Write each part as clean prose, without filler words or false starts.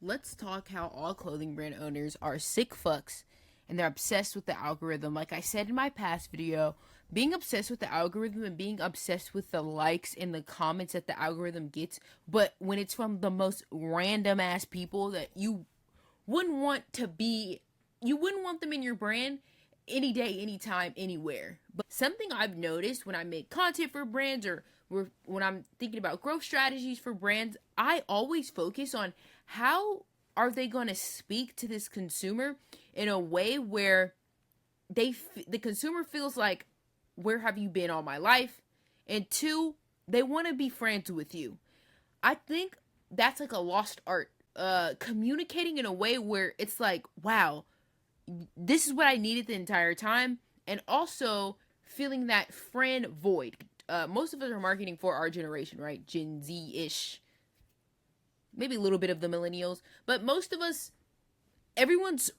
let's talk how all clothing brand owners are sick fucks and they're obsessed with the algorithm. Like I said in my past video, being obsessed with the algorithm and being obsessed with the likes and the comments that the algorithm gets, but when it's from the most random ass people that you wouldn't want them in your brand any day, anytime, anywhere. But something I've noticed when I make content for brands or when I'm thinking about growth strategies for brands, I always focus on how are they going to speak to this consumer in a way where the consumer feels like, where have you been all my life? And two, they want to be friends with you. I think that's like a lost art. Communicating in a way where it's like, wow, this is what I needed the entire time. And also feeling that friend void. Most of us are marketing for our generation, right? Gen Z-ish. Maybe a little bit of the millennials. But most of us, everyone's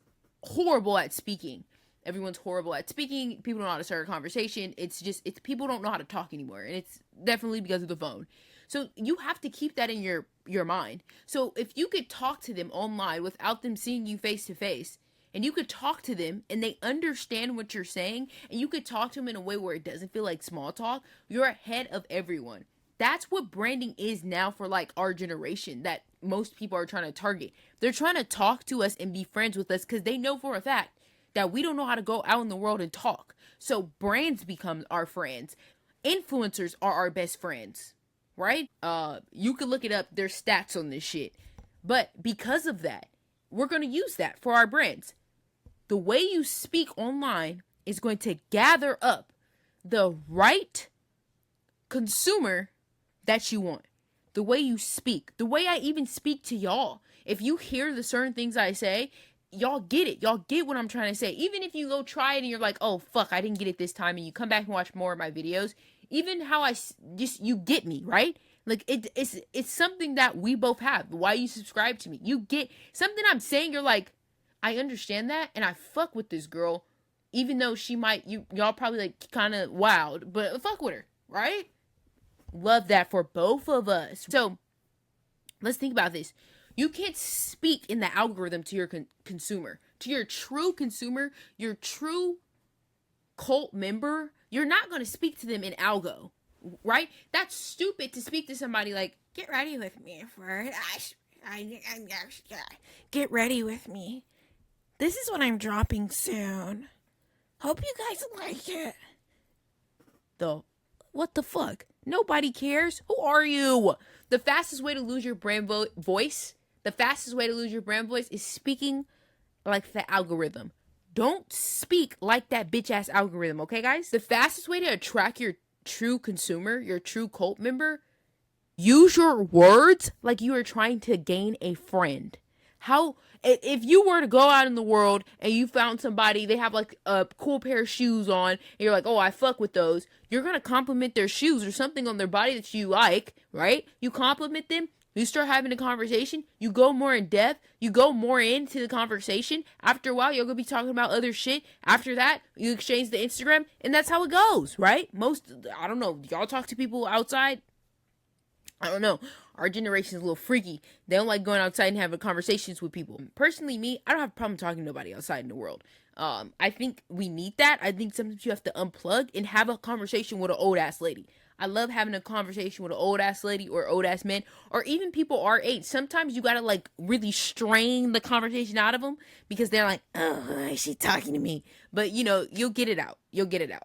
horrible at speaking. Everyone's horrible at speaking. People don't know how to start a conversation. It's people don't know how to talk anymore. And it's definitely because of the phone. So you have to keep that in your mind. So if you could talk to them online without them seeing you face to face, and you could talk to them and they understand what you're saying, and you could talk to them in a way where it doesn't feel like small talk, you're ahead of everyone. That's what branding is now for like our generation that most people are trying to target. They're trying to talk to us and be friends with us because they know for a fact that we don't know how to go out in the world and talk. So brands become our friends. Influencers are our best friends, right? You could look it up. There's stats on this shit. But because of that, we're going to use that for our brands. The way you speak online is going to gather up the right consumer that you want. The way you speak, the way I even speak to y'all. If you hear the certain things I say, y'all get it. Y'all get what I'm trying to say. Even if you go try it and you're like, oh, fuck, I didn't get it this time. And you come back and watch more of my videos. Even how you get me, right? Like, it's something that we both have. Why you subscribe to me. You get something I'm saying. You're like, I understand that. And I fuck with this girl. Even though she might, y'all probably like kind of wild. But fuck with her, right? Love that for both of us. So, let's think about this. You can't speak in the algorithm to your consumer. To your true consumer, your true cult member, you're not going to speak to them in algo, right? That's stupid to speak to somebody like, get ready with me first. Get ready with me. This is what I'm dropping soon. Hope you guys like it. What the fuck? Nobody cares. Who are you? The fastest way to lose your brand voice, is speaking like the algorithm. Don't speak like that bitch ass algorithm, okay, guys? The fastest way to attract your true consumer, your true cult member, use your words like you are trying to gain a friend. If you were to go out in the world and you found somebody, they have like a cool pair of shoes on, and you're like, oh, I fuck with those, you're gonna compliment their shoes or something on their body that you like, right? You compliment them, you start having a conversation, you go more in depth, you go more into the conversation. After a while, you're gonna be talking about other shit. After that, you exchange the Instagram, and that's how it goes, right? I don't know, y'all talk to people outside? I don't know. Our generation is a little freaky. They don't like going outside and having conversations with people. Personally, me, I don't have a problem talking to nobody outside in the world. I think we need that. I think sometimes you have to unplug and have a conversation with an old ass lady. I love having a conversation with an old ass lady or old ass man or even people our age. Sometimes you gotta like really strain the conversation out of them because they're like, oh, why is she talking to me? But you know, you'll get it out.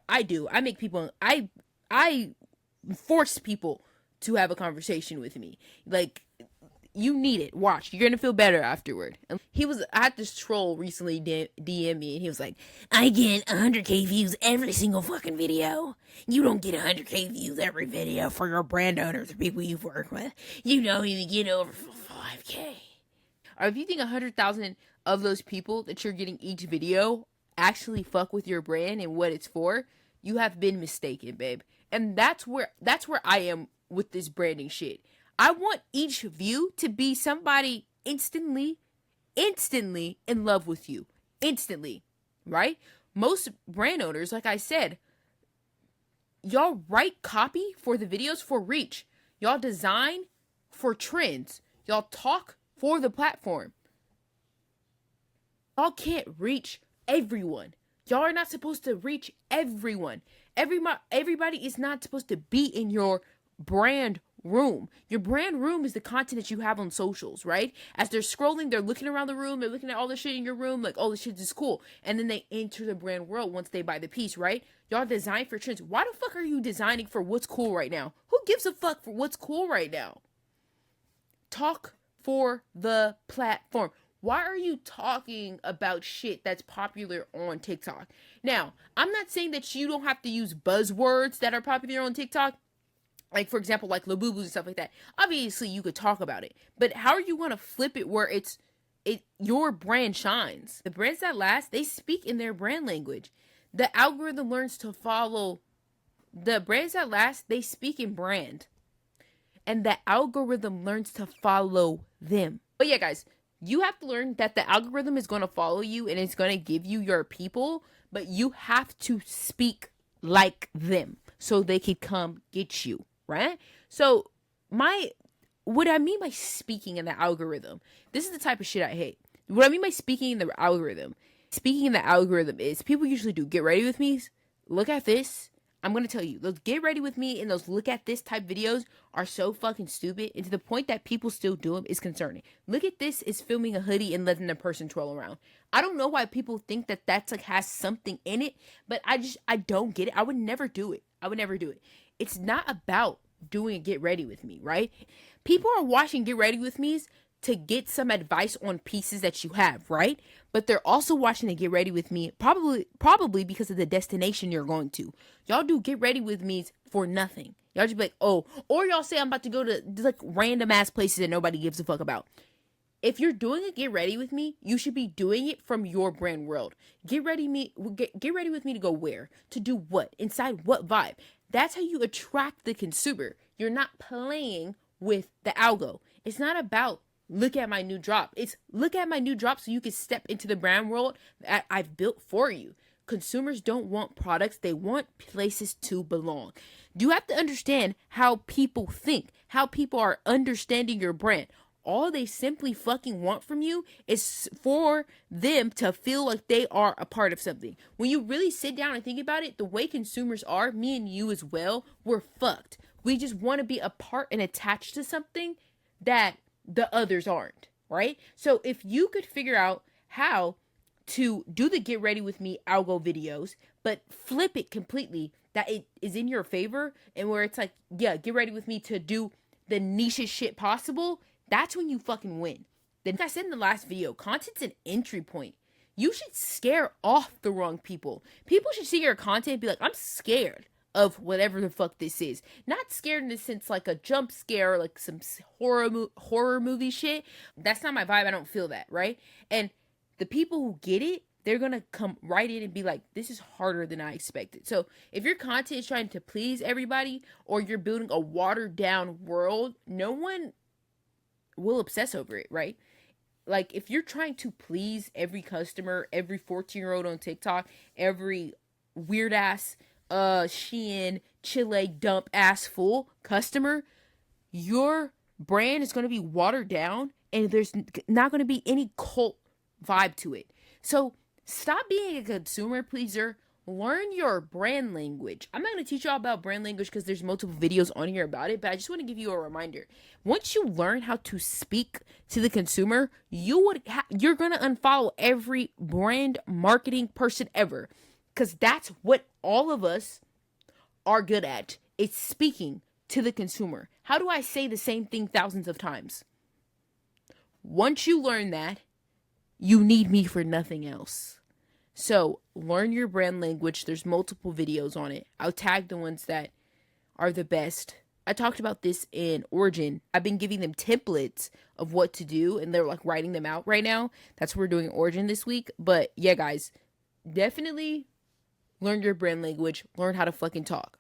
I do. I make people, I force people to have a conversation with me. Like, you need it. Watch. You're gonna feel better afterward. I had this troll recently DM me, and he was like, I get 100K views every single fucking video. You don't get 100K views every video for your brand owners or people you've worked with. You don't even get over 5K. Or if you think 100,000 of those people that you're getting each video actually fuck with your brand and what it's for, you have been mistaken, babe. And that's where I am with this branding shit. I want each view to be somebody instantly in love with you. Instantly, right? Most brand owners, like I said, y'all write copy for the videos for reach. Y'all design for trends. Y'all talk for the platform. Y'all can't reach everyone. Y'all are not supposed to reach everyone. Everybody is not supposed to be in your brand room. Your brand room is the content that you have on socials, right? As they're scrolling, they're looking around the room, they're looking at all the shit in your room, like, oh, this shit is cool. And then they enter the brand world once they buy the piece, right? Y'all design for trends. Why the fuck are you designing for what's cool right now? Who gives a fuck for what's cool right now? Talk for the platform. Why are you talking about shit that's popular on TikTok? Now, I'm not saying that you don't have to use buzzwords that are popular on TikTok. Like, for example, like Labubu's and stuff like that. Obviously, you could talk about it. But how are you going to flip it where your brand shines? The brands that last, they speak in their brand language. The algorithm learns to follow. The brands that last, they speak in brand. And the algorithm learns to follow them. But yeah, guys, you have to learn that the algorithm is going to follow you and it's going to give you your people, but you have to speak like them so they can come get you, right? So what I mean by speaking in the algorithm, this is the type of shit I hate. What I mean by speaking in the algorithm is people usually do get ready with me, look at this. I'm going to tell you, those get ready with me and those look at this type videos are so fucking stupid. And to the point that people still do them is concerning. Look at this is filming a hoodie and letting the person twirl around. I don't know why people think that that's like has something in it, but I don't get it. I would never do it. It's not about doing a get ready with me, right? People are watching get ready with me's to get some advice on pieces that you have, right? But they're also watching to get ready with me probably because of the destination you're going to. Y'all do get ready with me's for nothing. Y'all just be like, oh, or y'all say I'm about to go to like random ass places that nobody gives a fuck about. If you're doing a get ready with me, you should be doing it from your brand world. Get ready with me to go where? To do what? Inside what vibe? That's how you attract the consumer. You're not playing with the algo. It's not about look at my new drop. It's look at my new drop so you can step into the brand world that I've built for you. Consumers don't want products. They want places to belong. You have to understand how people think, how people are understanding your brand. All they simply fucking want from you is for them to feel like they are a part of something. When you really sit down and think about it, the way consumers are, me and you as well, we're fucked. We just want to be a part and attached to something that the others aren't, right? So if you could figure out how to do the get ready with me algo videos, but flip it completely that it is in your favor and where it's like, yeah, get ready with me to do the nichest shit possible, that's when you fucking win. Then, like I said in the last video, content's an entry point. You should scare off the wrong people. People should see your content and be like, I'm scared of whatever the fuck this is. Not scared in the sense like a jump scare, like some horror movie shit. That's not my vibe. I don't feel that, right? And the people who get it, they're gonna come right in and be like, this is harder than I expected. So if your content is trying to please everybody or you're building a watered down world, no one will obsess over it, right? Like if you're trying to please every customer, every 14-year-old on TikTok, every weird ass Shein, Chile dump ass full customer, your brand is going to be watered down and there's not going to be any cult vibe to it. So stop being a consumer pleaser. Learn your brand language. I'm not going to teach y'all about brand language because there's multiple videos on here about it, but I just want to give you a reminder. Once you learn how to speak to the consumer, you're going to unfollow every brand marketing person ever. Because that's what all of us are good at. It's speaking to the consumer. How do I say the same thing thousands of times? Once you learn that, you need me for nothing else. So learn your brand language. There's multiple videos on it. I'll tag the ones that are the best. I talked about this in Origin. I've been giving them templates of what to do, and they're like writing them out right now. That's what we're doing in Origin this week. But yeah, guys, definitely learn your brand language. Learn how to fucking talk.